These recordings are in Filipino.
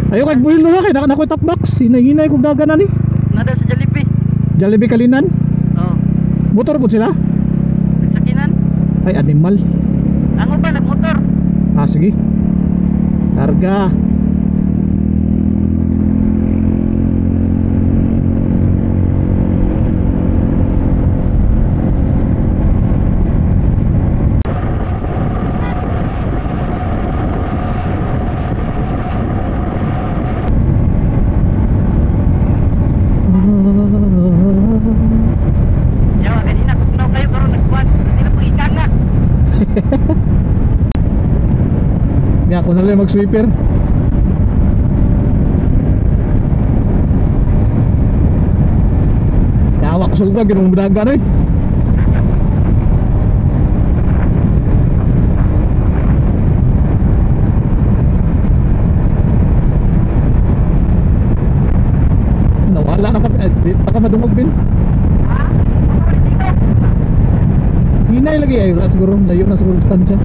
Ayo kay buhilo kay nako top box. Hinay-hinay kog dagan ani. Nada sa Jollibee. Jollibee Kalinan. Oo. Motor po sila? Nagsakinan. Ay animal. Ang uban nagmotor. Ah sige. Karga. Yawa kanina kung naw kayo karon nagkuan. Hindi na po ikanga. Nga ako na lang mag-sweeper. Yawa ko sulga ginong mudagan eh. Nawala na kami. Di pa ka madungog bin. Hinay lagi ay wala siguro. Layo na siguro distansya.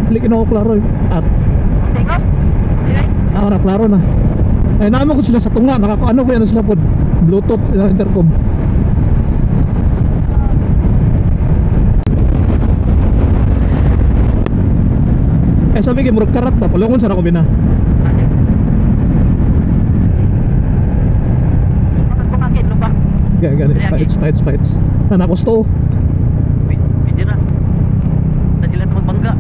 Balik na ako klaro eh. At ora klaro na. Ay naman ko sila sa tunga. Nakakaano ko yan sila po. Bluetooth intercom. Eh sabi kayo murag karat ba? Palungon sana ko bina. Gani, fights. Sana ko sto. Pwede na. Sa dila ito magbangga.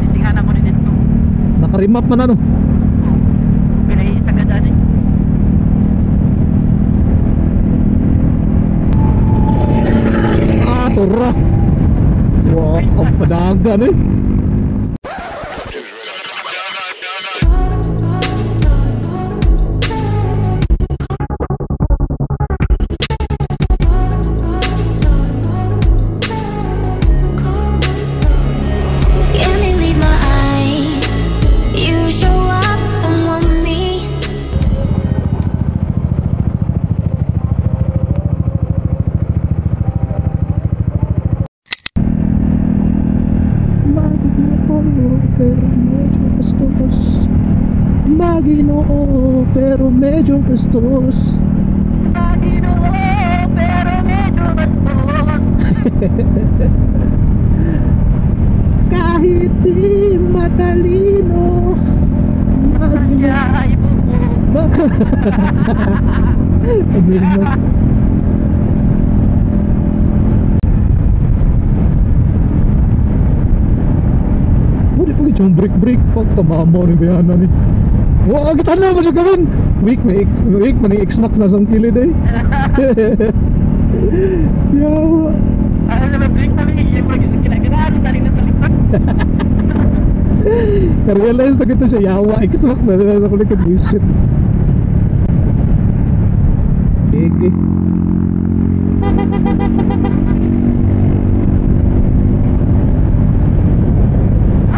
Isingan ako ni dito. Nakarimap man ano. Pinaisagadan eh. Ah, tura. Wow, ang padagan eh. Maginoo pero medyo bastos. Maginoo pero medyo bastos. Kahit di matalino, Siya ay buko. Wala pa yung break pag tamamo ni Bayana ni. Wah, kita na mo siya gawin. Week man yung X-Max na sang kilid eh. Yawa. Ano naman break kami, yung mga gising kinaginaan, tali na talipan. Ka-realize na gito siya, yawa, X-Max na nasa kulikod ni shit. Ege.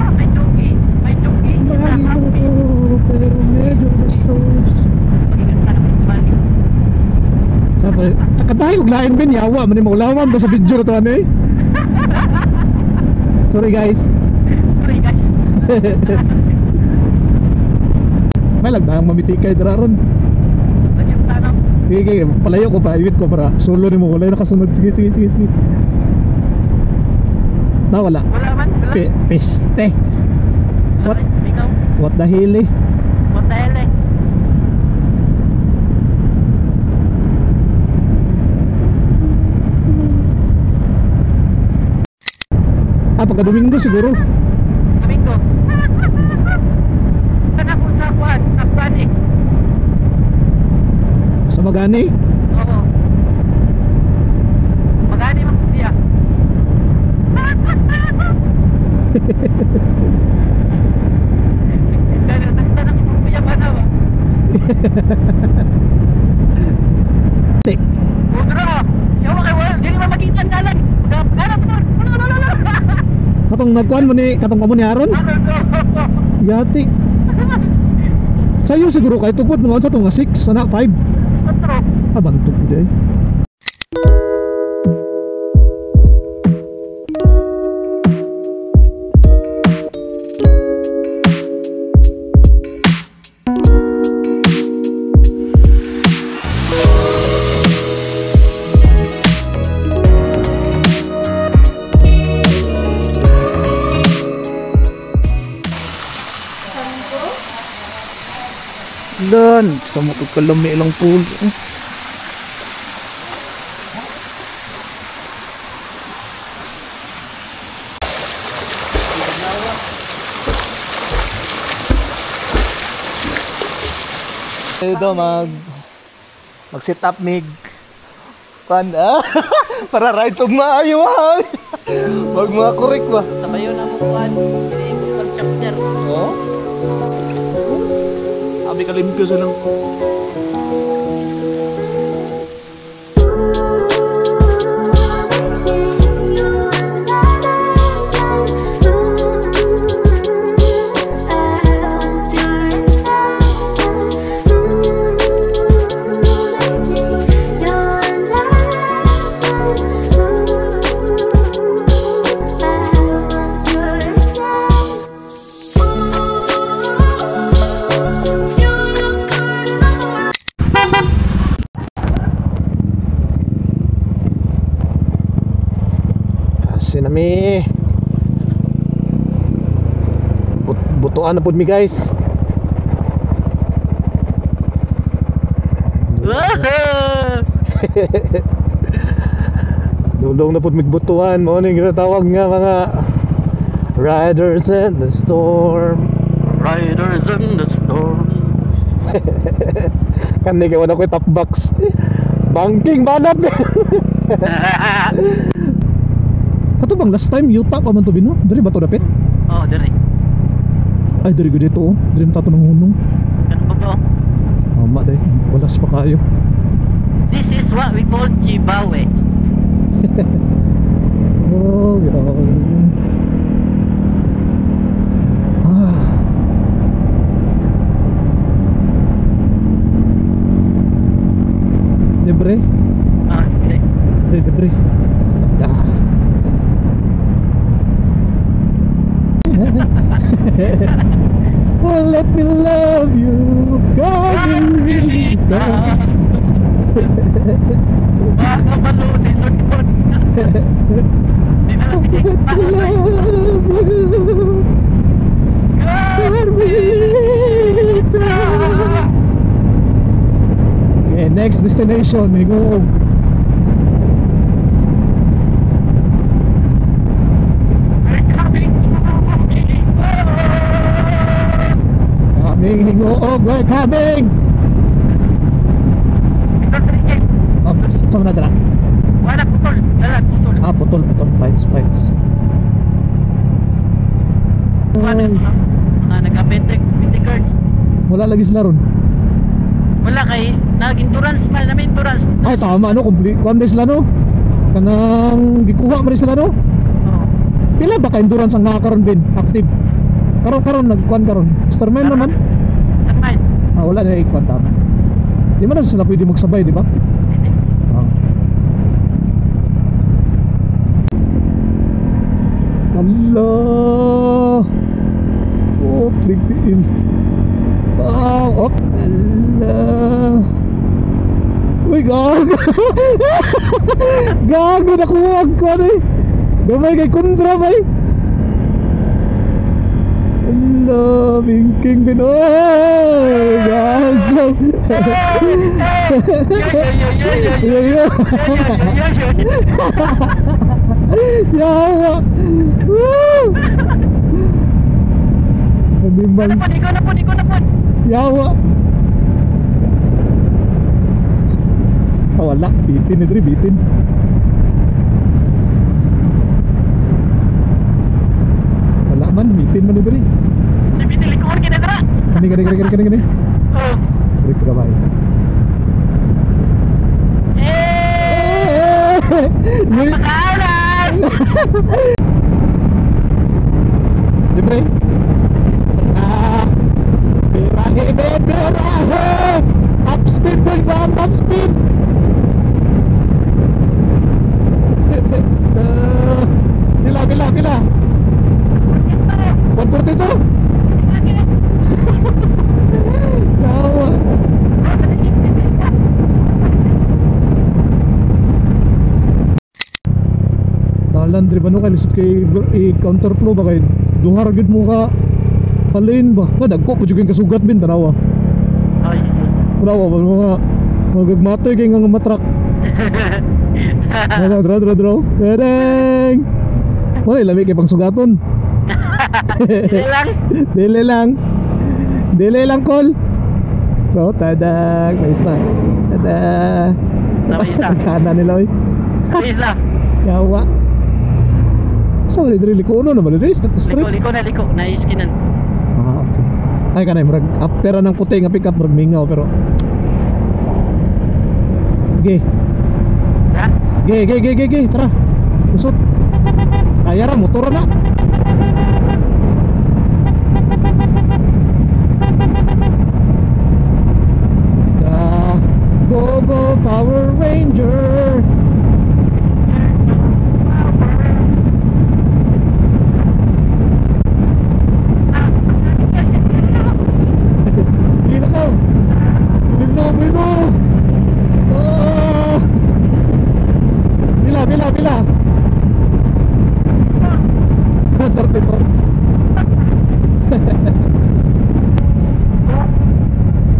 May jogi. Maginoo, pero medyo bastos. Siyempre, takadahay kong lain bin, yawa, mani maulawan ba sa video na to ano eh. Sorry guys. May lagdang mamitikay dararon. Sige, palayo ko pa, iwit ko para solo ni mo, wala yung nakasunod. Sige. Wala. Wala man, wala. Peste. What? Ikaw? What the hell eh? What the hell eh? Pagka Domingo siguro. Domingo. Kana ko sa kwan, Afghani. Sa Magani? Oo. Magani man siya. Kaya nakita na kung kuya ba na ba? Udra! Yawa kay wala, di naman makita ang dalan. Paghanap mo. Katong nagkuhan mo ni, katong kamo ni Aaron? Yati. Sayo siguro kay tupod mo sa itong 6, anak 5. Abantok gid ay. Dan, sa mo kalami lang pool. Ito mag set up mig kan para ride og maayo ha. Wag mga correct ba. Sabayo na mo kuan, pag chapter. Oh. Abi kalimpyo sa lang. Nami butuan na pud mi guys. Dulong na pud mi butuan mo ning ginatawag nga mga riders in the storm. Riders in the storm. Kan kay wala ko top box. Banking banat. Kato bang last time yuta pa man to bino? Diri ba to dapit? Oh, diri. Ay diri gud dito oh. Diri man tato ng hunong. Ano ba to? Mama day, walas pa kayo. This is what we call giveaway. Oh, God. Ah. Libre? Ah, diri. Libre. Ah. Oh, let me love you, Carmelita. Baka balot sa likod. Di na Oh, sige. let me love you, Carmelita. Okay, next destination, we go. Coming, oh, we're coming. Oh, saan na dala? Wala putol. Dalat putol. Ah, putol, pipes. Wala mga nagka-pentek cards. Wala lagi sila ron. Wala kay nag-endurance man namin endurance. Ay, tama no, complete. Kuan sila no? Kanang gikuha mo rin sila no? Oh. Pila ba ka endurance ang nakakaroon bin? Active. Karon nagkuan karon. Starman naman. Fine. Ah, wala na ikuan tama. Di man na sila pwede magsabay, di ba? Ah. Allah. Oh, klik diin. Oh, Allah. Uy, gago. Gago, nakuha ko na eh. Gamay kay kundra ba eh. Allah, bingking Pinoy. Gaso. Yo. Yawa. Woo. Animal. Ikaw na po. Yawa. Oh, wala, bitin na bitin. Wala man, bitin man na Si Bitilikor kita tara. Kani. Oh. Break ka ba? Pagkaalas! Libre? Ah! Birahe! Up speed boy! Up speed! Dre ba no kay lisod kay counterflow ba kay duhar gud mo ka palin ba nga dagko po jud kasugat bin tanawa Ay. tanawa ba mga magagmatoy kay nga matrak dra dereng oy lami kay pang sugaton Hindi lang. dili lang kol bro tadag may isa tada May isa. kana nila oy Isa. yawa so dili liko no naman dili straight Liko na iskinan. ah okay ay kanay murag after ng puti nga pick up murag mingaw pero okay Ha? Ge, tara. Usot. Kaya ra motor na. Go Power Ranger. Gila ka. Bino. Ah. Bila. Sorry po.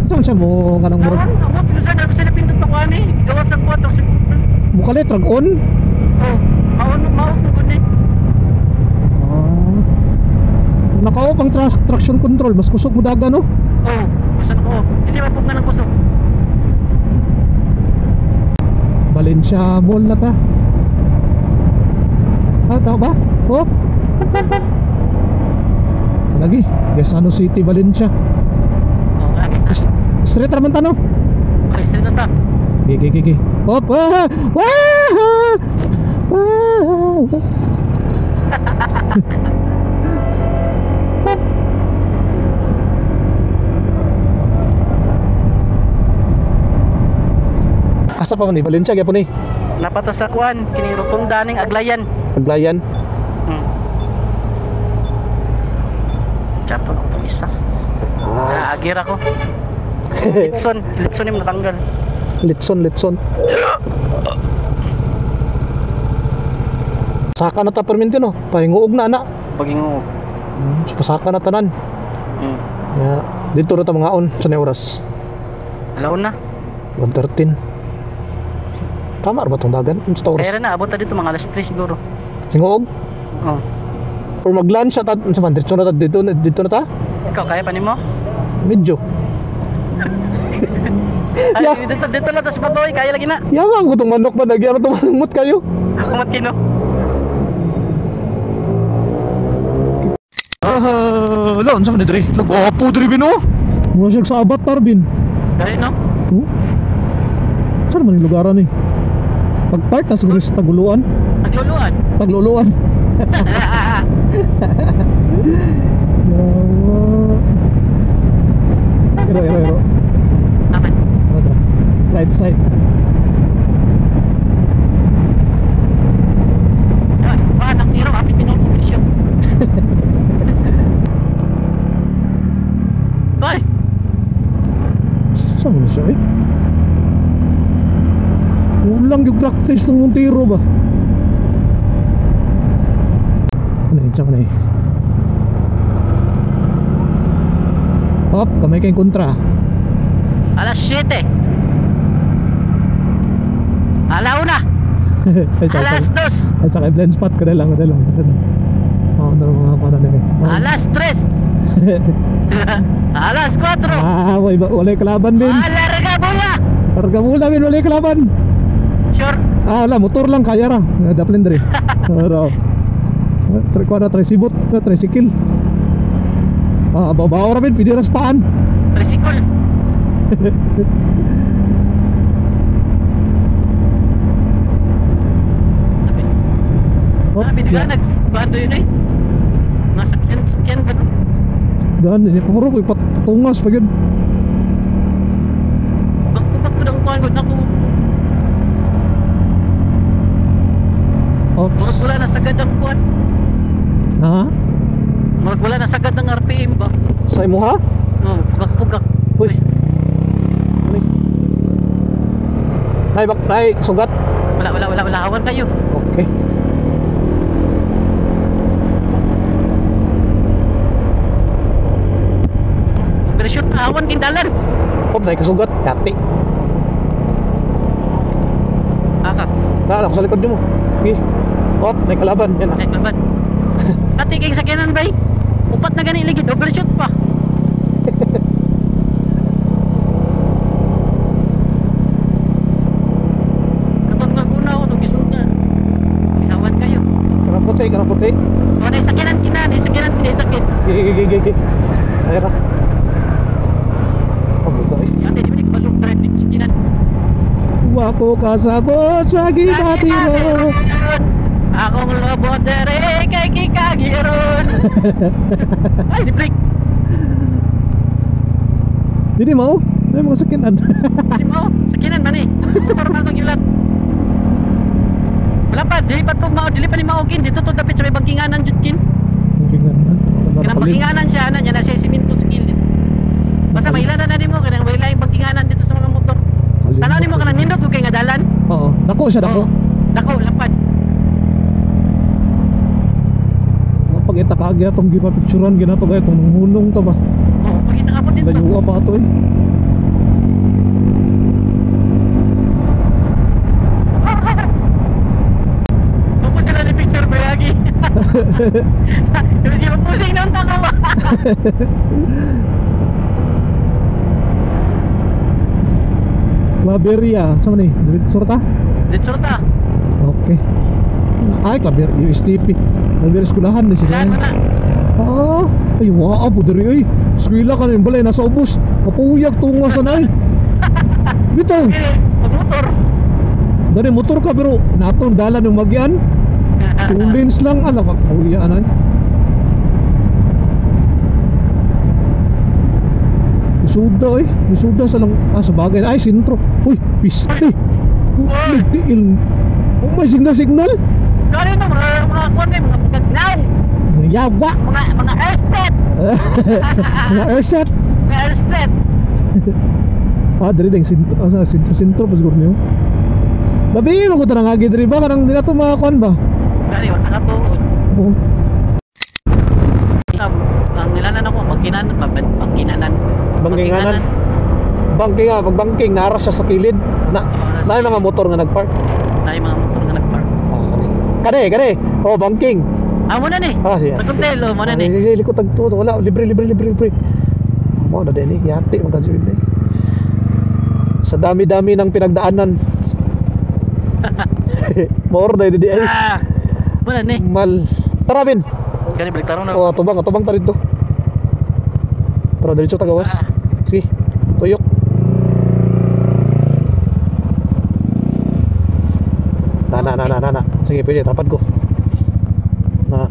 Saan siya mo kanang murag? Ako, pinusan na sila pindot ako ani. Gawas ang 4. Mukalit rag on? Oh, maon ng guni. Ah. Nakao pang traction control, mas kusog mo daga no? Oh, kusan ako. Hindi mapug na ng kusog. Valencia Mall na ta. Ah, tao ba? Oh. Lagi, Gasano City, Valencia. Oh, lagi na. Straight raman ta no? Okay, straight na ta. Gigi. Hop! Asa pa man ni Valencia gyapon ni? Napata sa kuan, kining rotunda ning Aglayan. Aglayan. Chato na itong isa. Naagir ako. Litson yung natanggal. Litson. Saka na ta perminti no? Pahinguog na na. Pagingog. Pasaka na tanan. Ya, dito na ta mga on sa oras. Alaon na. 1:13. Tama ba itong dagan? Sa oras? Kaya na, abot na dito mga alas 3 siguro. Hinguog? Oh. Or mag-lunch sa sa man dito na ta dito na ta? Ikaw, kaya pa ni mo? Medyo. Ay, Yeah. dito lang sa baboy, kaya lagi na. Yawa ko itong manok ba nagyan itong manumot kayo? Kumat kino. Laon sa kanidri. Nag-apo diri bino. Mura siya sa Avatar bin. Kaya no? Oh? Saan man yung lugaran eh? Pag-park na siguro sa Taguluan. Nagluluan. Tagluluan. Yawa. Ero. Aman. Tara. Right side. Anak niro, api pinupulisyon. Bye. Saan mo na siya eh? Ulang yung practice ng Montero ba? Ano yun? Saan ka na eh? Hop, kamay kayong kontra. Alas 7. Alauna. Alas 2. Ay, sa kay blind spot ka na lang. Oo, ano mga kanan nila. Alas 3. Alas 4. Walay kalaban din. Larga bola. Karga mula din, walay kalaban. Sure. Wala, motor lang, kaya ra. Daplin diri. Pero, tricycle. Babaw ra bin, pwede ra spaan. Tricycle. Sabi di ba nagbando yun eh? Nasakyan ba? Dan, ini puro ko patungas pa yun. Bakit ko nang kuhan ko na ko? Murag wala na sagad ang kuhan. Ha? Murag wala na sagad ang RPM ba? Sa imo ha? Oo, pugak-pugak. Uy. Ay, sugat. Wala. Hawan kayo. Okay. awan kindalan. Op, naik kasugat. Yati. Aka, Nah, ako sa likod mo. Gi. Op, naik kalaban. Yan ah. ay babat. Pati kay sakyanan bay. Upat na gani ligid, overshoot pa. Katong naguna ako tong gisunod na. Awan kayo. Karang puti, karang puti. O na sakyanan kina, na sakyanan kina sakit. Gi. Ayo ra. Oh, buka eh. Ate di ba balong drive din sakyanan. Wako kasabot sa gibatiro. Akong lobo dere kay kikagiron. Ay, di break. Jadi mau? Ay mga sakinan. Di mo, sakinan man eh. Motor man tong ilat. Wala pa, dili pa to mao, dili pa ni maugin dito to dapat sa may bangkinganan jud kin. Kanang bangkinganan siya na niya na siya siminto sa kilid. Basta mailan na nimo kanang wala yung bangkinganan dito sa mga motor. Tanaw nimo kanang nindot ug kay nga dalan. Oo, dako siya dako. Oo, dako lapad. Pag itakagi atong gipapicturean ginato gay itong hunong to ba. Oo, pag nakabot dito. Dayuwa pa ato eh. Tapos sila ni picture ba lagi? Kasi siya pusing nang tanga ba? Claveria, sama nih? Director ta? Dito ta. Oke. Ay, Claveria USTP. Claveria sekolahan di sini. Ilan mo na. Ah, ay waa po dari ay. Eskwela ka rin balay nasa ubos. Kapuyag tunga sa nay. Bitaw. Okay, pagmotor. Dari motor ka pero natong dalan yung magyan. 2 lanes lang ala ka kuya anay. Suda sa lang sa bagay. Ay sintro. Uy, piste. Nagtiil. Oh, may signal. Dari na mga kuwan mga pagkagnaw. Mga yawa. Mga airset. Mga airset. Mga airset. Ah, dari ding sintro pa siguro niyo. Labi mo ko tanang agi dari ba kanang dinato mga kuan ba? Dari wala ka to. Oo. Ang nilanan ako magkinanan, pagkinanan. Bangkinganan. Bangking nga, pag bangking naras siya sa kilid. Na yung mga motor nga nagpark. Na yung mga motor na nagpark. Ah, kani. Oh, bangking. Mo na ni. Ah, siya. Pagkuntelo mo na ni. Sige, likot tagtuto. Wala, libre. Mo na din eh. Yati mo kasi eh. Sa dami-dami ng pinagdaanan. More na hindi ay. Mo na ni. Mal. Tara, Bin. Kani balik tarong na. Oh, tubang ta rito. Pero diretso tagawas. Sige, tuyok. Na. Sige, pwede tapat ko. Na.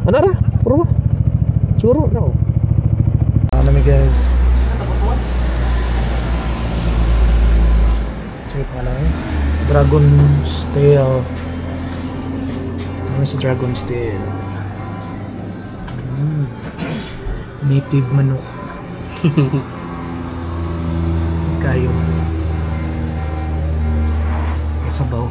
Ano ra? Puro ba? Siguro, no. Ano mi guys? Check pa lang. Dragon's Tail. Ano si Dragon's Tail? Native manok. Kayo. Sabaw.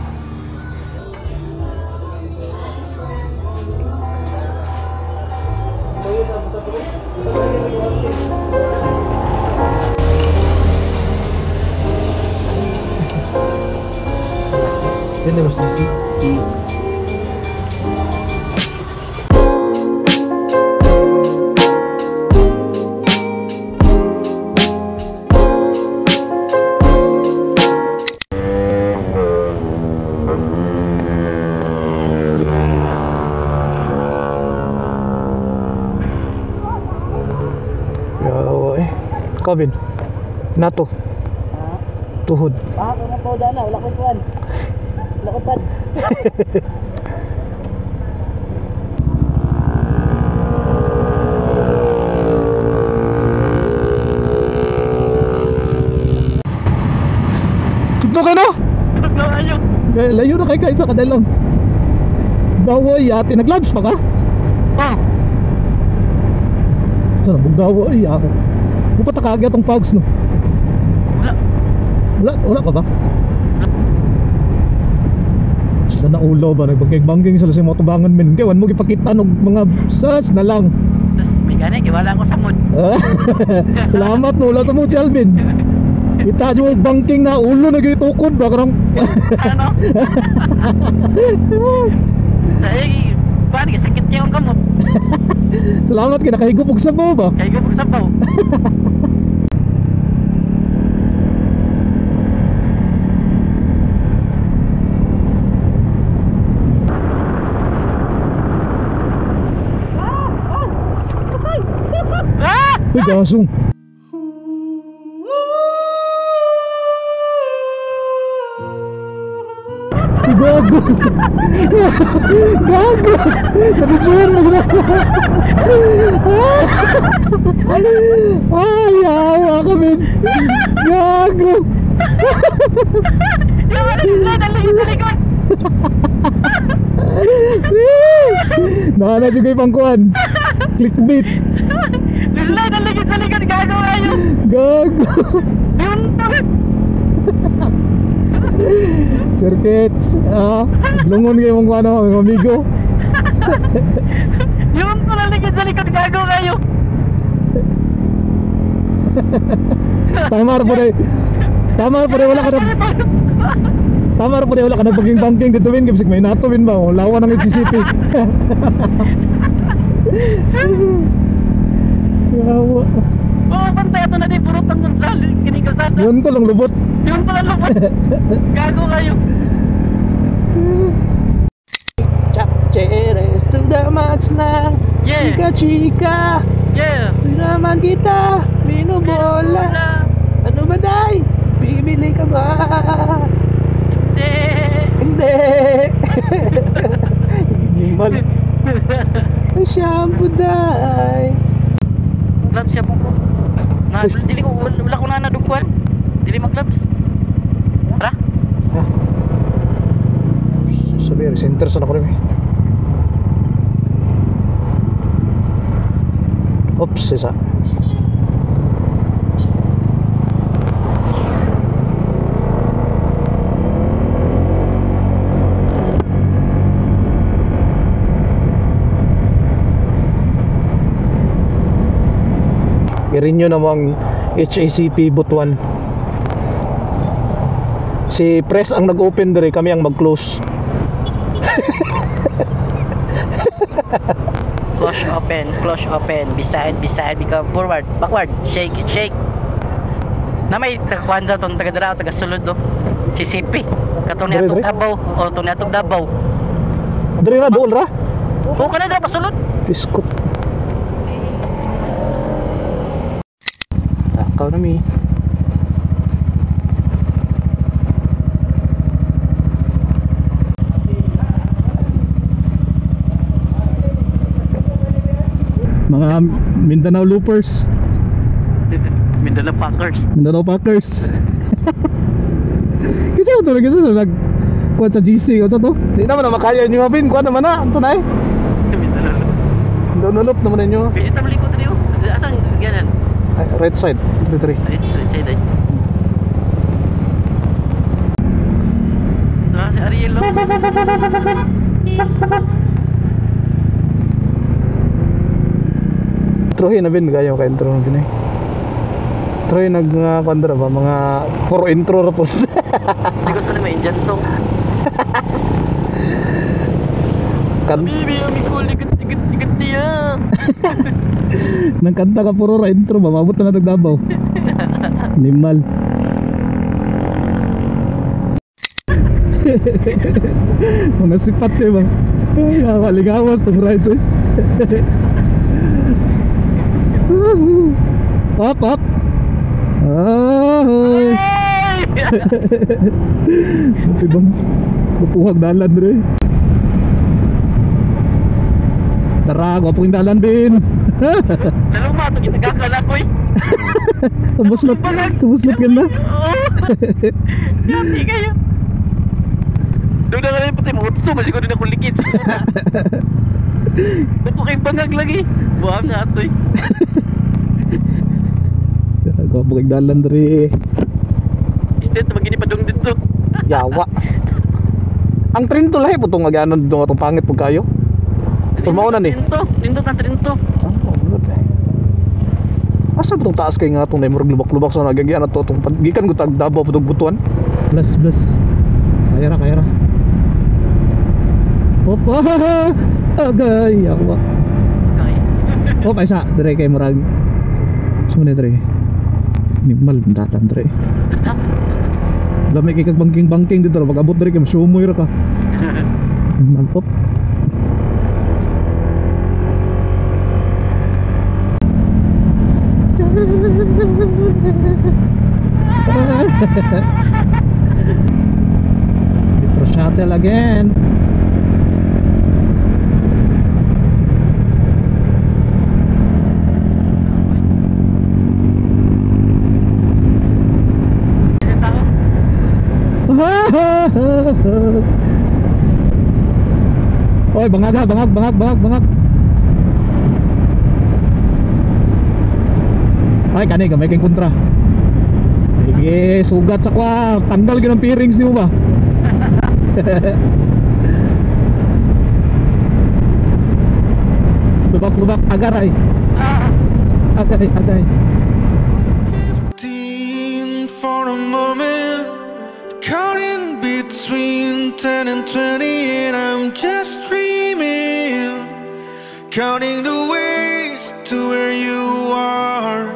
Sino mas disi? Kevin, nato. Tuhod. Ako na po dana, wala ko kuan. Wala ko pad. Tutok ka no? Ayo. Layo na kay sa kadalong. Daway ate, nag-gloves pa ka? Oh. Sana bugdaway ako. Mupa takagi atong pags no. Wala pa ba? Sila na ulo ba nagbangking-bangking sila sa motobangan men. Kaya wan mo gipakita og mga sas na lang. May gani, wala ko sa mood. Salamat no, wala sa mo si Alvin. Kita mo banking na ulo na gitukod ba karang. Ano? Ay, bani sakit niya yung kamot. Salamat kay nakahigop og sabaw ba. Kaya ko pagsabaw. Uy, gasong. Uy, gago. Gago. Nabitsuhan mo gina. Ay, yawa kami. Gago. Yung ano sila, nalagay sa likod. Naana dyan kayo pangkuhan. Clickbait. Sila, nalagay sa likod. Gago kayo. Gago. Yun pa. Circuits. Lungon kayo mong ano, mga amigo. Yun pa, nalagay sa likod. Gago kayo. Tamar po rin. Tamar po rin, wala ka na. Tamar po rin, wala ka na banking dito win. Kasi may NATO win ba? Lawan ng HCCP. Yawa. Oo, pantay ito na din. Puro tangon sa kinigasada. Yun to lang lubot. Yun pa lang lupot. Gago kayo. Chak cheres to the max ng Yeah. chika-chika. Yeah. Di naman kita binubola. Ano ba day? Bibili ka ba? Hindi. Mal. Ay, shampoo day. Gloves siya po ko. Na, dili ko, wala ko na nadugkuhan. Dili mag-gloves. Tara. Sabi, center sana ko rin. Oops, isa. I-renew na mo ang HACP Butuan. Si Press ang nag-open dire, kami ang mag-close. Close open, beside, become forward, backward, shake it, shake. Na may tagakuhan daw itong taga-daraw, taga-sulod do. Si CP. Katong Dire, niatog dire? Davao. O, itong niatog Davao. Dire na, dool ra. O, ka na dara, pasulod. Piskot. Takaw na mi. Mga Mindanao Loopers, Mindanao Packers. Mindanao Packers. Kasi ako talaga sa nag kuha sa GC o to. Di naman na makaya nyo mapin. Kuha naman na. Ito na eh. Mindanao. Download naman ninyo. Pili tam likod rin yun. Asan ganan? Right side. 3-3. Right side ay. Si Ariel lo. Troy na bin gayo ka intro na bin eh. Troy nag kandra ba mga puro intro ra po. Hindi gusto na may Indian song. Kan Bibi, ami ko, ligat niya. nang kanta ka puro ra intro ba mabot na tag Davao. Nimal. Mga sipat eh ba? Ay, maligawas tong rides eh. Up, up. Ay. Okay bang lupuhag dalan rin. Tara, gwapong dalan bin. Dalawang mga ito, ginagakala ko eh. Tumuslot ka na. Oo. Yati kayo. Doon na nga rin pati mga utso, masiguro din akong likid. Ako kay bangag lagi. Buha nga ito eh. Gwapong dalan rin. Istet, maginipadong dito. Yawa. Ang Trinto lahi po itong aganon doon itong pangit po kayo. Tumaw na ni. Trinto ka Trinto. Oh, good eh. Asa ba itong taas kay nga itong naimurag lubak-lubak sa nagagyan na ito itong gikan ko tag Davao putog butuan. Bless. Kaya ra. Opa! Agay! Ako. Okay. Oh, paisa. Dire kay murag. Sumuna dire. Minimal datan dire. Lamay kay kag bangking dito. Pag abot dire kay masumoy ra ka. Magpop. Metro shuttle again. Oy, bangag. Ay, kani gamay kay kontra. Sige, sugat sa kwa. Tanggal gyud ang bearings nimo ba? Lubak, agaray. Agay. 15 for a moment, counting between 10 and 20, and I'm just dreaming, counting the ways to where you are.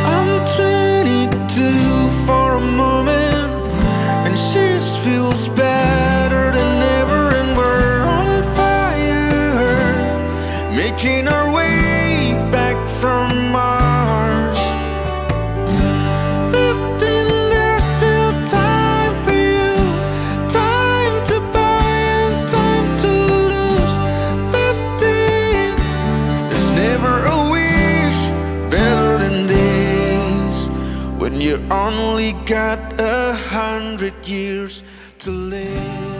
I'm 22 for a moment, and she feels better than ever, and we're on fire, making our way back from Mars. 15, there's still time for you, time to buy and time to lose. 15, there's never a wish better than this, when you only got 100 years to live.